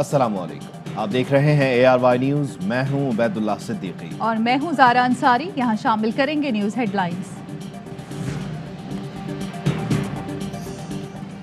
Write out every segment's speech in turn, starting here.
अस्सलाम वालेकुम, आप देख रहे हैं ARY न्यूज़। मैं हूं उबैदुल्लाह सिद्दीकी और मैं हूं ज़ारा अंसारी। यहाँ शामिल करेंगे न्यूज़ हेडलाइंस।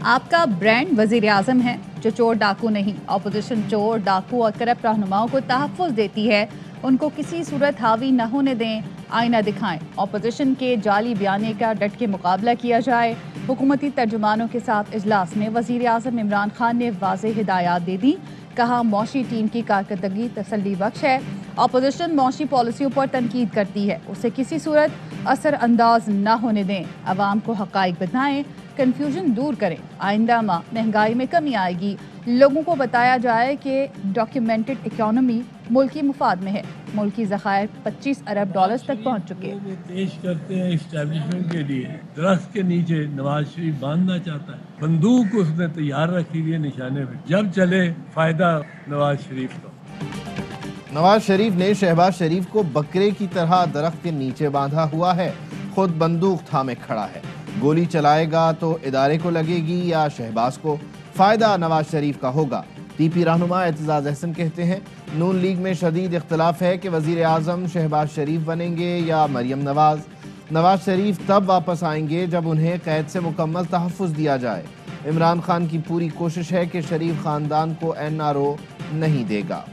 आपका ब्रांड वज़ीर आज़म है जो चोर डाकू नहीं। अपोजिशन चोर डाकू और करप्ट रहनुमाओं को तहफ़्फ़ुज़ देती है, उनको किसी सूरत हावी न होने दें, आईना दिखाएं। अपोजिशन के जाली बयाने का डट के मुकाबला किया जाए। हुकूमती तर्जुमानों के साथ इजलास में वज़ीर आज़म इमरान खान ने वाज़ेह हिदायत दे दी। कहा मौशी टीम की कारकर्दगी तसल्ली बख्श है। अपोजिशन मौशी पॉलिसियों पर तनकीद करती है, उसे किसी सूरत असर अंदाज न होने दें। अवाम को हक़ाइक़ बताएं, कन्फ्यूजन दूर करें। आइंदा माह महंगाई में कमी आएगी। लोगों को बताया जाए कि डॉक्यूमेंटेड इकोनॉमी मुल्की मुफाद में है। मुल्की ज़खायर $25 अरब तक पहुँच चुके हैं। पेश करते हैं इस्टेब्लिशमेंट के लिए। दरख्त के नीचे नवाज शरीफ बांधना चाहता है, बंदूक उसने तैयार रखी है निशाने पे, जब चले फायदा नवाज शरीफ को। नवाज शरीफ ने शहबाज शरीफ को बकरे की तरह दरख्त के नीचे बांधा हुआ है, खुद बंदूक थामे खड़ा है। गोली चलाएगा तो इदारे को लगेगी या शहबाज को? फायदा नवाज शरीफ का होगा। TP रहनुमा एतजाज अहसन कहते हैं नून लीग में शदीद इख्तलाफ है कि वज़ीर आज़म शहबाज शरीफ बनेंगे या मरियम नवाज। नवाज शरीफ तब वापस आएंगे जब उन्हें कैद से मुकम्मल तहफ़्फ़ुज़ दिया जाए। इमरान खान की पूरी कोशिश है कि शरीफ ख़ानदान को NRO नहीं देगा।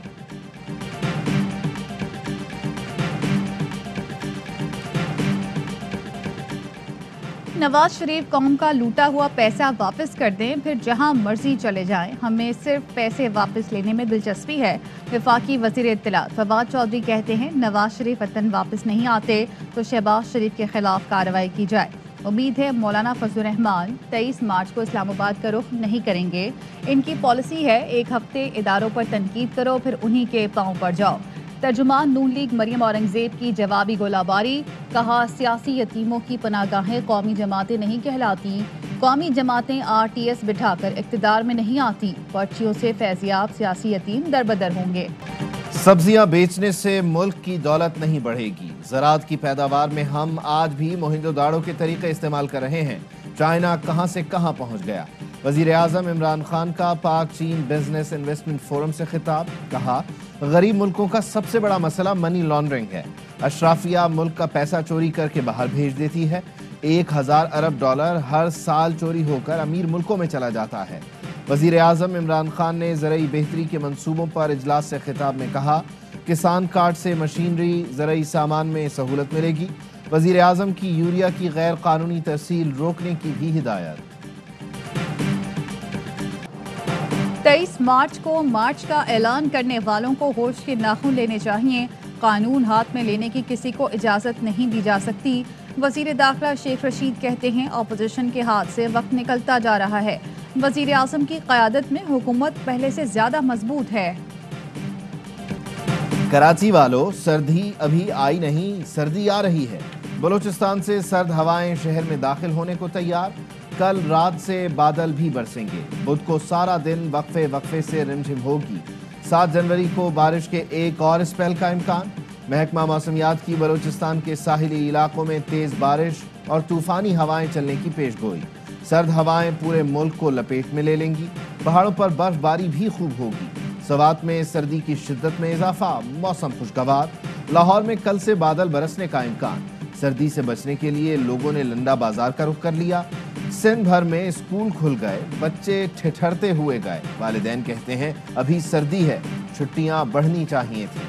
नवाज शरीफ कौम का लूटा हुआ पैसा वापस कर दें, फिर जहां मर्जी चले जाएं। हमें सिर्फ पैसे वापस लेने में दिलचस्पी है। वफाकी वज़ीर इत्तलात फवाद चौधरी कहते हैं नवाज शरीफ वतन वापस नहीं आते तो शहबाज शरीफ के खिलाफ कार्रवाई की जाए। उम्मीद है मौलाना फजल रहमान 23 मार्च को इस्लामाबाद का रुख नहीं करेंगे। इनकी पॉलिसी है एक हफ्ते इदारों पर तनकीद करो, फिर उन्हीं के पांव पर जाओ। तर्जुमान नून लीग मरियम औरंगजेब की जवाबी गोलाबारी। कहा सियासी यतीमों की पनागाहें कौमी जमातें नहीं कहलाती। कौमी जमातें RTS बिठाकर इक़्तिदार में नहीं आती। पर्चियों से फैज़याब सियासी यतीम दरबदर होंगे। सब्जियां बेचने से मुल्क की दौलत नहीं बढ़ेगी। ज़राअत की पैदावार में हम आज भी मोहिंजोदाड़ो के तरीके इस्तेमाल कर रहे हैं। चाइना कहां से कहां पहुंच गया। वज़ीर आज़म इमरान खान का पाक चीन बिजनेस इन्वेस्टमेंट फोरम से खिताब। कहा गरीब मुल्कों का सबसे बड़ा मसला मनी लॉन्ड्रिंग है। अशराफिया मुल्क का पैसा चोरी करके बाहर भेज देती है। $1000 अरब हर साल चोरी होकर अमीर मुल्कों में चला जाता है। वज़ीर आज़म इमरान खान ने ज़रई बेहतरी के मंसूबों पर इजलास से खिताब में कहा किसान कार्ड से मशीनरी ज़रई सामान में सहूलत मिलेगी। वज़ीर आज़म की यूरिया की गैर कानूनी तरसील रोकने की भी हिदायत। 23 मार्च को मार्च का ऐलान करने वालों को होश के नाखून लेने चाहिए। कानून हाथ में लेने की किसी को इजाज़त नहीं दी जा सकती। वज़ीर दाखिला शेख रशीद कहते हैं अपोजिशन के हाथ से वक्त निकलता जा रहा है। वज़ीर आज़म की क़यादत में हुकूमत पहले से ज़्यादा मजबूत है। कराची वालों, सर्दी अभी आई नहीं, सर्दी आ रही है। बलूचिस्तान से सर्द हवाएं शहर में दाखिल होने को तैयार। कल रात से बादल भी बरसेंगे। बुध को सारा दिन वक्फे वक्फे से रिमझिम होगी। 7 जनवरी को बारिश के एक और स्पेल का इम्कान। महकमा मौसमियात की बलूचिस्तान के साहिली इलाकों में तेज बारिश और तूफानी हवाएं चलने की पेशगोई। सर्द हवाएं पूरे मुल्क को लपेट में ले लेंगी। पहाड़ों पर बर्फबारी भी खूब होगी। सवात में सर्दी की शिद्दत में इजाफा। मौसम खुशगवार। लाहौर में कल से बादल बरसने का इम्कान। सर्दी से बचने के लिए लोगों ने लंडा बाजार का रुख कर लिया। सिंध भर में स्कूल खुल गए, बच्चे ठिठुरते हुए गए। वालिदैन कहते हैं अभी सर्दी है, छुट्टियां बढ़नी चाहिए थी।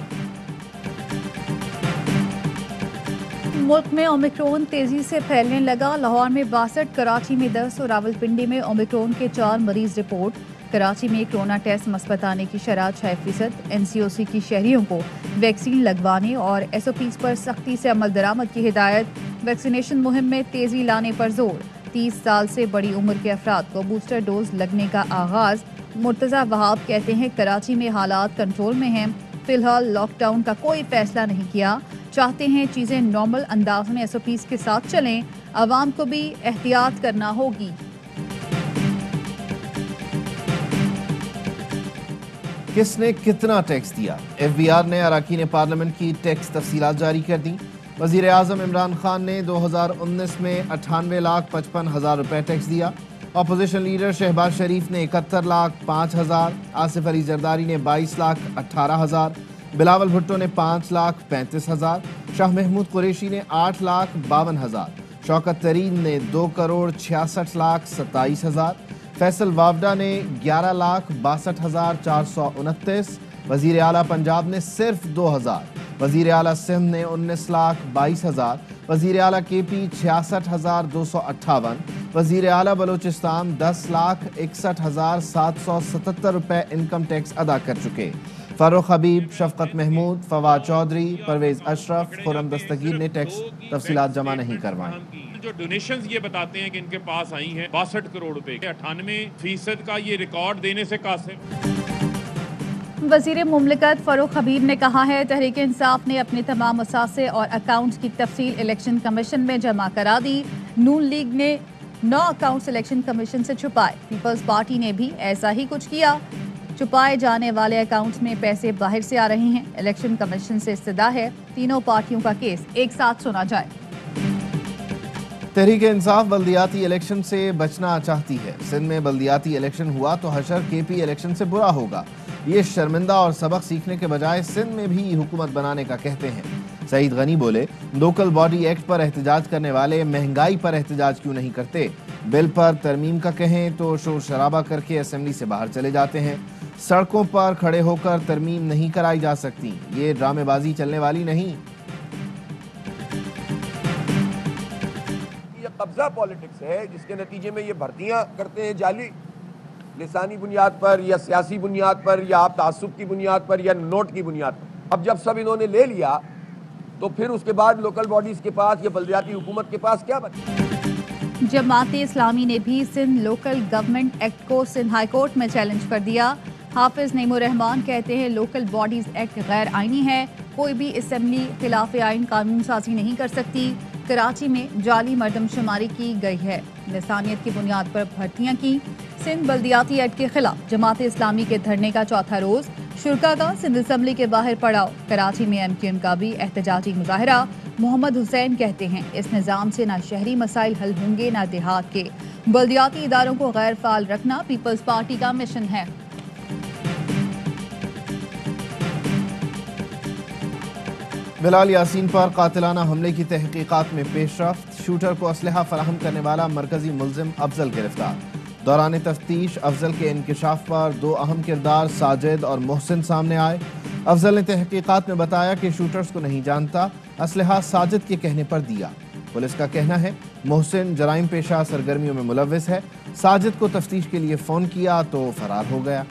मुल्क में ओमिक्रॉन तेजी से फैलने लगा। लाहौर में 62, कराची में 10 और रावलपिंडी में ओमिक्रॉन के 4 मरीज रिपोर्ट। कराची में कोरोना टेस्ट मस्बत आने की शरह 6%। NCOC की शहरियों को वैक्सीन लगवाने और SOPs पर सख्ती से अमल दरामद की हिदायत। वैक्सीनेशन मुहिम में तेजी लाने पर जोर। 30 साल से बड़ी उम्र के अफराद को बूस्टर डोज लगने का आगाज। मुर्तज़ा वहाब कहते हैं कराची में हालात कंट्रोल में हैं। फिलहाल लॉकडाउन का कोई फैसला नहीं किया। चाहते हैं चीजें नॉर्मल अंदाज में SOPs के साथ चलें। आवाम को भी एहतियात करना होगी। किसने कितना टैक्स दिया? FBR ने अरकान पार्लियामेंट की टैक्स तफसीलात जारी कर दी। वज़ीर आज़म इमरान खान ने 2019 में 98,55,000 रुपए टैक्स दिया اپوزیشن لیڈر شہباز شریف نے 71,05,000، آصف علی زرداری نے 22,18,000، بلاول بھٹو نے 5,35,000، شاہ محمود قریشی نے 8,52,000، شوکت ترین نے 2,66,27,000، فیصل واوڈا نے 11,62,429، وزیر اعلیٰ پنجاب نے صرف 2,000، وزیر اعلیٰ سندھ نے 19,22,000، وزیر اعلیٰ کے پی 66,258، وزیر اعلیٰ بلوچستان 10,61,777 روپے انکم ٹیکس ادا کر چکے۔ فاروق حبیب، شفقت محمود، فواد چودھری، پرویز اشرف، خرم دستگیر نے ٹیکس تفصیلات جمع نہیں کروائیں۔ جو ڈونیشنز یہ بتاتے ہیں کہ ان کے پاس آئی ہیں 62 کروڑ روپے، 98% کا یہ ریکارڈ دینے سے قاصر۔ وزیر مملکت فاروق حبیب نے کہا ہے تحریک انصاف نے اپنے تمام اثاثے اور اکاؤنٹس کی تفصیل الیکشن کمیشن میں جمع کرا دی۔ نون لیگ نے 9 اکاؤنٹس الیکشن کمیشن سے چھپائے، پیپلز پارٹی نے بھی ایسا ہی کچھ کیا۔ چھپائے جانے والے اکاؤنٹس میں پیسے باہر سے آ رہے ہیں۔ الیکشن کمیشن سے استدعا ہے تینوں پارٹیوں کا کیس ایک ساتھ سنا جائے۔ تحریک انصاف بلدیاتی الیکشن سے بچنا چاہتی ہے۔ سندھ میں بلدیاتی الیکشن ہوا تو حشر کے پی الیکشن سے برا ہوگا۔ یہ شرمندہ اور سبق سیکھنے کے بجائے سندھ میں بھی حکومت بنانے کا کہتے ہیں۔ سعید غنی بولے، لوکل باڈی ایکٹ پر احتجاج کرنے والے مہنگائی پر احتجاج کیوں نہیں کرتے؟ بل پر ترمیم کا کہیں تو شور شرابہ کر کے اسمبلی سے باہر چلے جاتے ہیں۔ سڑکوں پر کھڑے ہو کر ترمیم نہیں کرائی جا سکتی، یہ ڈرامے بازی چلنے والی نہیں۔ یہ قبضہ پالیٹکس ہے جس کے نتیجے میں یہ بھرتیاں کرتے ہیں جعلی، لسانی بنیاد پر یا سیاسی بنیاد پر یا آپ تعصب کی بنیاد پر یا نوٹ کی بنیاد پر۔ اب جب سب انہوں نے لے لیا تو پھر اس کے بعد لوکل باڈیز کے پاس یا بلدیاتی حکومت کے پاس کیا بچا؟ جماعت اسلامی نے بھی سندھ لوکل گورنمنٹ ایکٹ کو سندھ ہائی کورٹ میں چیلنج کر دیا۔ حافظ نعیم الرحمان کہتے ہیں لوکل باڈیز ایکٹ غیر آئینی ہے، کوئی بھی اسمبلی خلاف آئین قانون سازی نہیں کر سکتی۔ کراچی میں جعلی مردم شماری کی گئی ہے، لسانیت کی بنیاد پر بھرتیاں کی۔ سندھ بلدیاتی ایکٹ کے خلاف جماعت اسلامی کے دھرنے کا چوتھا روز، شرکا کا سندھ اسمبلی کے باہر پڑاؤ۔ کراچی میں MKN کا بھی احتجاجی مظاہرہ۔ محمد حسین کہتے ہیں اس نظام سے نہ شہری مسائل حل ہوں گے نہ دیہات کے، بلدیاتی اداروں کو غیر فعال رکھنا پیپلز پارٹی کا مشن ہے۔ بلال یاسین پر قاتلانہ حملے کی تحقیقات میں پیش رفت، شوٹر کو اسلحہ فراہم کرنے والا مرکزی ملزم افضل گرفتار۔ دوران تفتیش افضل کے انکشاف پر 2 اہم کردار ساجد اور محسن سامنے آئے۔ افضل نے تحقیقات میں بتایا کہ شوٹرز کو نہیں جانتا، اسلحہ ساجد کے کہنے پر دیا۔ پولیس کا کہنا ہے محسن جرائم پیشہ سرگرمیوں میں ملوث ہے، ساجد کو تفتیش کے لیے فون کیا تو فرار ہو گیا۔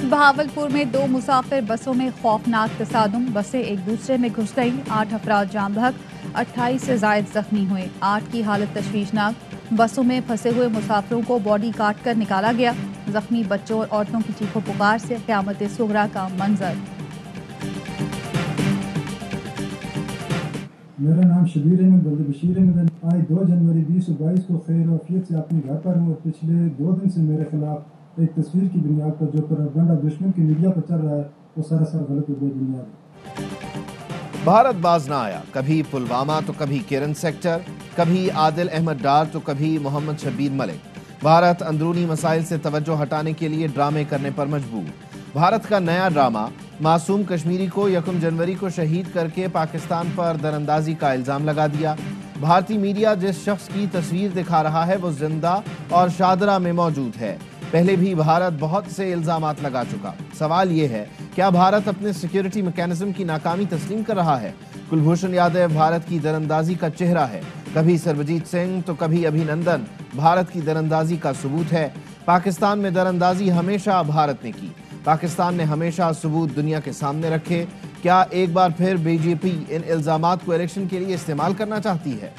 بہاولپور میں 2 مسافر بسوں میں خوفناک تصادم، بسیں ایک دوسرے میں گھس گئیں، 8 افراد جاں بحق، 28 سے زائد زخمی ہوئے، 8 کی حالت تشویشناک۔ بسوں میں پھنسے ہوئے مسافروں کو باڈی کاٹ کر نکالا گیا، زخمی بچوں اور عورتوں کی چیخو پکار سے قیامت صغریٰ کا منظر۔ میرا نام شبیر احمد بلد بشیر احمد ہے۔ آج 2 جنوری 2022 کو خیر و عافیت سے اپنے گھر پر ہوں اور پچھلے 2 دن سے میرے خلاف ایک تصویر کی بنیاد پر جو پروپیگنڈا دشمن کی میڈیا پر چل رہا ہے وہ سراسر غلط و بے بنیاد ہے۔ بھارت باز نہ آیا، کبھی پلوامہ تو کبھی کیرن سیکٹر، کبھی عادل احمد ڈار تو کبھی محمد شبیر ملک۔ بھارت اندرونی مسائل سے توجہ ہٹانے کے لیے ڈرامے کرنے پر مجبور۔ بھارت کا نیا ڈرامہ، معصوم کشمیری کو 1 جنوری کو شہید کر کے پاکستان پر دراندازی کا الزام لگا دیا۔ بھارتی میڈیا جس شخص کی تصویر دکھا رہا ہے وہ زندہ اور شاہدرہ میں موجود ہے۔ پہلے بھی بھارت بہت سے الزامات لگا چکا۔ سوال یہ ہے کیا بھارت اپنے سیکیورٹی میکینزم کی ناکامی تسلیم کر رہا ہے؟ کلبھوشن یادو بھارت کی دراندازی کا چہرہ ہے، کبھی سربجیت سنگھ تو کبھی ابھینندن بھارت کی دراندازی کا ثبوت ہے۔ پاکستان میں دراندازی ہمیشہ بھارت نے کی، پاکستان نے ہمیشہ ثبوت دنیا کے سامنے رکھے۔ کیا ایک بار پھر بی جے پی ان الزامات کو الیکشن کے لیے استعمال کرنا چاہتی ہے؟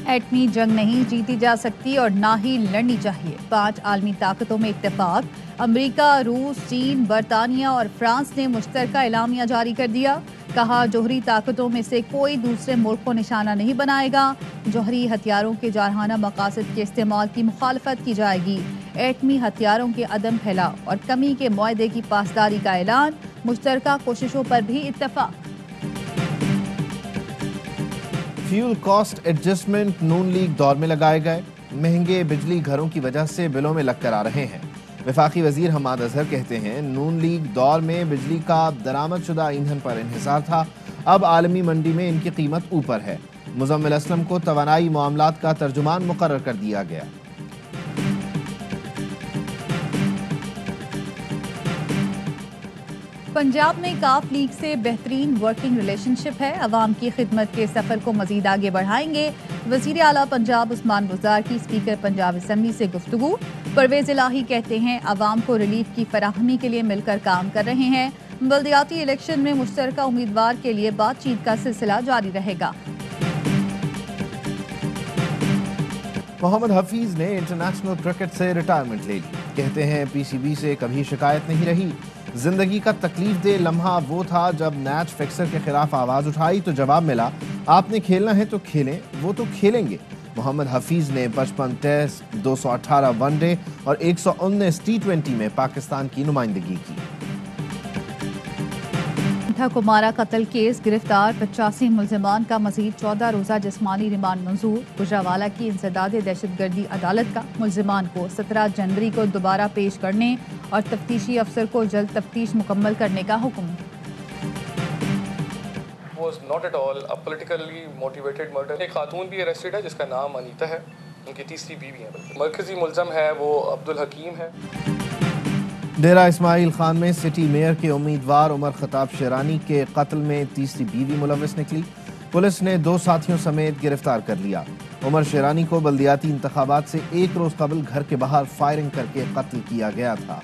ایٹمی جنگ نہیں جیتی جا سکتی اور نہ ہی لڑنی چاہیے، 5 عالمی طاقتوں میں اتفاق۔ امریکہ، روس، چین، برطانیہ اور فرانس نے مشترکہ اعلامیہ جاری کر دیا، کہا جوہری طاقتوں میں سے کوئی دوسرے ملک کو نشانہ نہیں بنائے گا، جوہری ہتھیاروں کے جارحانہ مقاصد کے استعمال کی مخالفت کی جائے گی، ایٹمی ہتھیاروں کے عدم پھیلاؤ اور کمی کے معاہدے کی پاسداری کا اعلان، مشترکہ کوششوں پر بھی اتفاق۔ फ्यूल कॉस्ट एडजस्टमेंट नून लीग दौर में लगाए गए। महंगे बिजली घरों की वजह से बिलों में लगकर आ रहे हैं। वफाकी वजीर हमाद अजहर कहते हैं नून लीग दौर में बिजली का दरामद शुदा ईंधन पर इन्हिसार था, अब आलमी मंडी में इनकी कीमत ऊपर है। मुजम्मिल असलम को तवानाई मामलात का तर्जुमान मुकर्रर कर दिया गया। पंजाब में काफ लीग से बेहतरीन वर्किंग रिलेशनशिप है, अवाम की खिदमत के सफ़र को मजीद आगे बढ़ाएंगे। वज़ीर आला पंजाब उस्मान बुज़दार की स्पीकर पंजाब असम्बली से गुफ्तगू। परवेज़ इलाही कहते हैं अवाम को रिलीफ की फराहमी के लिए मिलकर काम कर रहे हैं। बल्दियाती इलेक्शन में मुश्तरका उम्मीदवार के लिए बातचीत का सिलसिला जारी रहेगा। मोहम्मद हफीज ने इंटरनेशनल क्रिकेट से रिटायरमेंट ले ली। कहते हैं पीसीबी से कभी शिकायत नहीं रही। जिंदगी का तकलीफ दे लम्हा वो था जब मैच फिक्सर के खिलाफ आवाज उठाई तो जवाब मिला आपने खेलना है तो खेलें, वो तो खेलेंगे। मोहम्मद हफीज ने 55 टेस्ट, 218 वनडे और 119 टी20 में पाकिस्तान की नुमाइंदगी की। कुमारा कत्ल केस गिरफ्तार 85 मुल्जिमान का मजीद 14 रोजा जिस्मानी रिमांड मंजूर। गुजरावाला की इंसदाद दहशतगर्दी अदालत का मुल्जिमान को 17 जनवरी को दोबारा पेश करने और तफ्तीशी अफसर को जल्द तफ्तीश मुकम्मल करने का हुक्म। Was not at all a politically motivated murder। एक खातून भी अरेस्टेड है जिसका नाम अनीता है, उनकी तीसरी बीवी है। मरकजी मुल्ज़म है वो अब्दुल हकीम है। डेरा इस्माइल खान में सिटी मेयर के उम्मीदवार उमर खताब शेरानी के कत्ल में तीसरी बीवी मुलविस निकली। पुलिस ने 2 साथियों समेत गिरफ्तार कर लिया। उमर शेरानी को बल्दियाती इंतखाबात से 1 रोज कबल घर के बाहर फायरिंग करके कत्ल किया गया था।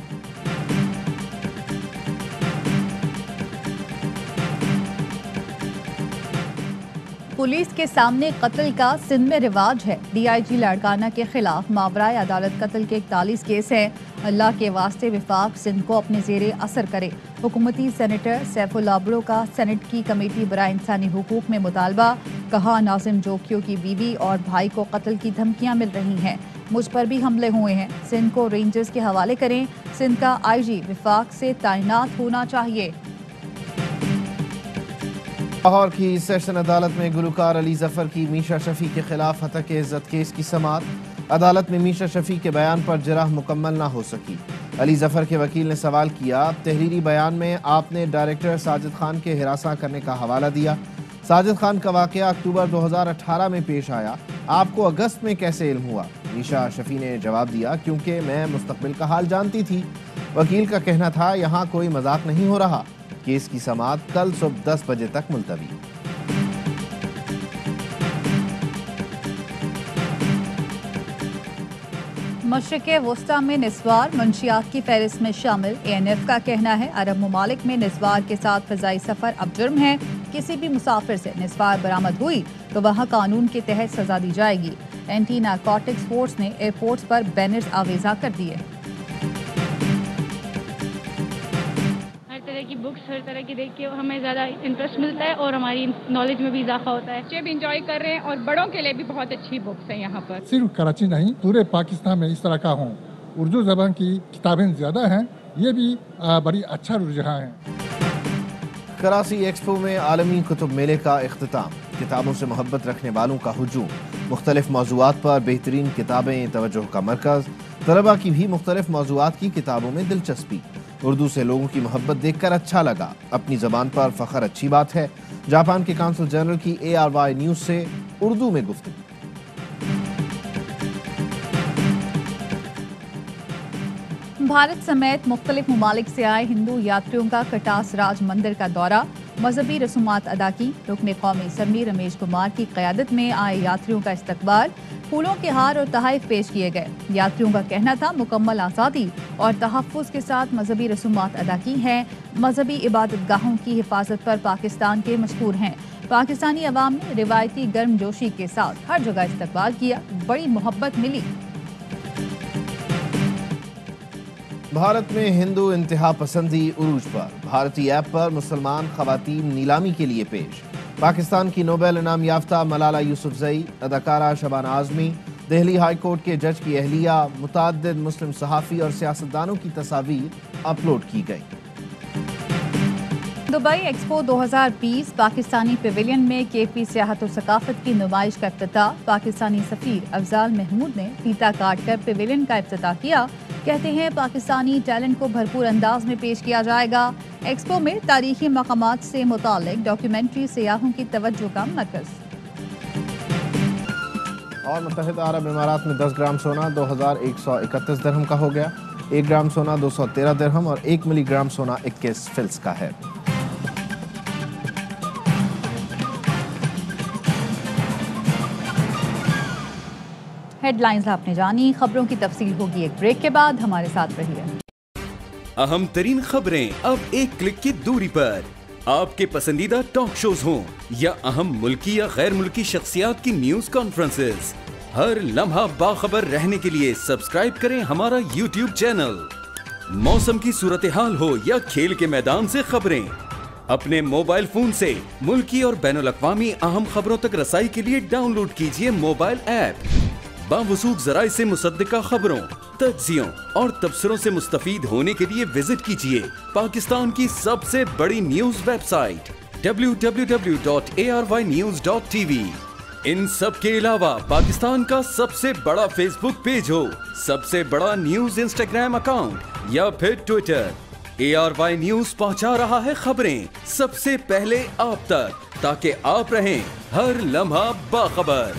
पुलिस के सामने कत्ल का सिंध में रिवाज है। डीआईजी लाड़काना के खिलाफ मावराए अदालत कत्ल के 41 केस हैं। अल्लाह के वास्ते विफाक सिंध को अपने जेरे असर करे। हुकूमती सेनेटर सैफुल्लाह बुड़ो का सेनेट की कमेटी बराए इंसानी हुकूक में मुतालबा। कहा नाजिम जोकियों की बीवी और भाई को कत्ल की धमकियां मिल रही हैं, मुझ पर भी हमले हुए हैं, सिंध को रेंजर्स के हवाले करें। सिंध का आईजी विफाक से तैनात होना चाहिए। लाहौर की सेशन अदालत में गुलकार अली जफर की मीशा शफी के खिलाफ हतक इज्जत केस की समाअत। अदालत में मीशा शफी के बयान पर जराह मुकम्मल ना हो सकी। अली जफर के वकील ने सवाल किया तहरीरी बयान में आपने डायरेक्टर साजिद खान के हिरासा करने का हवाला दिया। साजिद खान का वाकया अक्टूबर 2018 में पेश आया, आपको अगस्त में कैसे इल्म हुआ? मीशा शफी ने जवाब दिया क्योंकि मैं मुस्तकबिल का हाल जानती थी। वकील का कहना था यहाँ कोई मजाक नहीं हो रहा। केस की समाअत कल सुबह 10 बजे तक मुलतवी। मशरिक़ वस्ता में निस्वार मंशियात की फहरिस्त में शामिल। ANF का कहना है अरब ममालिक में निस्वार के साथ फ़ज़ाई सफ़र अब जुर्म है। किसी भी मुसाफिर से निस्वार बरामद हुई तो वहाँ कानून के तहत सज़ा दी जाएगी। एंटी नारकोटिक्स फोर्स ने एयरपोर्ट्स पर बैनर्स आवेजा कर दिए। की बुक्स हर तरह की देख के हमें ज़्यादा इंटरेस्ट मिलता है और हमारी नॉलेज में भी इजाफा होता है। बच्चे भी इंजॉय कर रहे हैं और बड़ों के लिए भी बहुत अच्छी बुक्स हैं यहाँ पर। सिर्फ कराची नहीं पूरे पाकिस्तान में इस तरह का हो। उर्दू ज़बान की किताबें ज़्यादा हैं, ये भी बड़ी अच्छा रुझान है। कराची एक्सपो में आलमी कुतुब मेले का इख्तिताम। किताबों से मोहब्बत रखने वालों का हुजूम। मुख्तलिफ मौज़ूआत पर बेहतरीन किताबें तवज्जो का मरकज़। तलबा की भी मुख्तलिफ मौज़ूआत की किताबों में दिलचस्पी। उर्दू से लोगों की मोहब्बत देखकर अच्छा लगा। अपनी ज़बान पर फ़ख्र अच्छी बात है। जापान के काउंसिल जनरल की ARY न्यूज़ से उर्दू में गुफ्तगू। भारत समेत मुख्तलिफ ममालिक से आए हिंदू यात्रियों का कटास राज मंदिर का दौरा। मजहबी रसूमात अदा की। रुकन कौमी असम्बली रमेश कुमार की क़यादत में आए यात्रियों का इस्तकबाल। फूलों के हार और तोहफे पेश किए गए। यात्रियों का कहना था मुकम्मल आज़ादी और तहफ़्फ़ुज़ के साथ मजहबी रसूमात अदा की हैं। मजहबी इबादत गाहों की हिफाजत पर पाकिस्तान के मशहूर हैं। पाकिस्तानी अवाम ने रिवायती गर्मजोशी के साथ हर जगह इस्तकबाल किया, बड़ी मोहब्बत मिली। भारत में हिंदू इंतहा पसंदी उरूज पर। भारतीय ऐप पर मुसलमान खवातीन नीलामी के लिए पेश। पाकिस्तान की नोबेल इनाम याफ्ता मलाला यूसुफजई, अदाकारा शबाना आज़मी, दिल्ली हाई कोर्ट के जज की अहलिया, मुतअद्दिद मुस्लिम सहाफ़ी और सियासतदानों की तस्वीर अपलोड की गई। दुबई एक्सपो 2020 पाकिस्तानी पेविलियन में केपी सियाहत और सकाफत की नुमाइश का इफ्तिताह। पाकिस्तानी सफीर अफजाल महमूद ने फीता काट कर पेविलियन का इफ्तिताह किया। कहते हैं पाकिस्तानी टैलेंट को भरपूर अंदाज में पेश किया जाएगा। एक्सपो में तारीखी मकामात से मुतालिक डॉक्यूमेंट्री सियाहों की तवज्जो का मरकज। और मुत्तहिदा अरब इमारात में 10 ग्राम सोना 2131 दिरहम का हो गया। 1 ग्राम सोना 213 दिरहम और 1 मिलीग्राम सोना 21 फिल्स का है। हेडलाइंस आपने जानी, खबरों की तफसील होगी एक ब्रेक के बाद। हमारे साथ रहिए। अहम तरीन खबरें अब एक क्लिक की दूरी पर। आपके पसंदीदा टॉक शोज हों या अहम मुल्की या गैर मुल्की शख्सियात की न्यूज कॉन्फ्रेंसेस, हर लम्हा बाखबर रहने के लिए सब्सक्राइब करें हमारा YouTube चैनल। मौसम की सूरत हाल हो या खेल के मैदान से खबरें, अपने मोबाइल फोन से मुल्की और बैनुल अक़वामी अहम खबरों तक रसाई के लिए डाउनलोड कीजिए मोबाइल ऐप। बावसूख ज़राए से मुसद्दिका खबरों, तज्ज़ियों और तबसरों से मुस्तफ़ीद होने के लिए विजिट कीजिए पाकिस्तान की सबसे बड़ी न्यूज वेबसाइट www.arYnews.tv। इन सब के अलावा पाकिस्तान का सबसे बड़ा फेसबुक पेज हो, सबसे बड़ा न्यूज इंस्टाग्राम अकाउंट या फिर ट्विटर, ARY न्यूज पहुंचा रहा है खबरें सबसे पहले आप तक, ताकि आप रहें हर लम्हा बाखबर।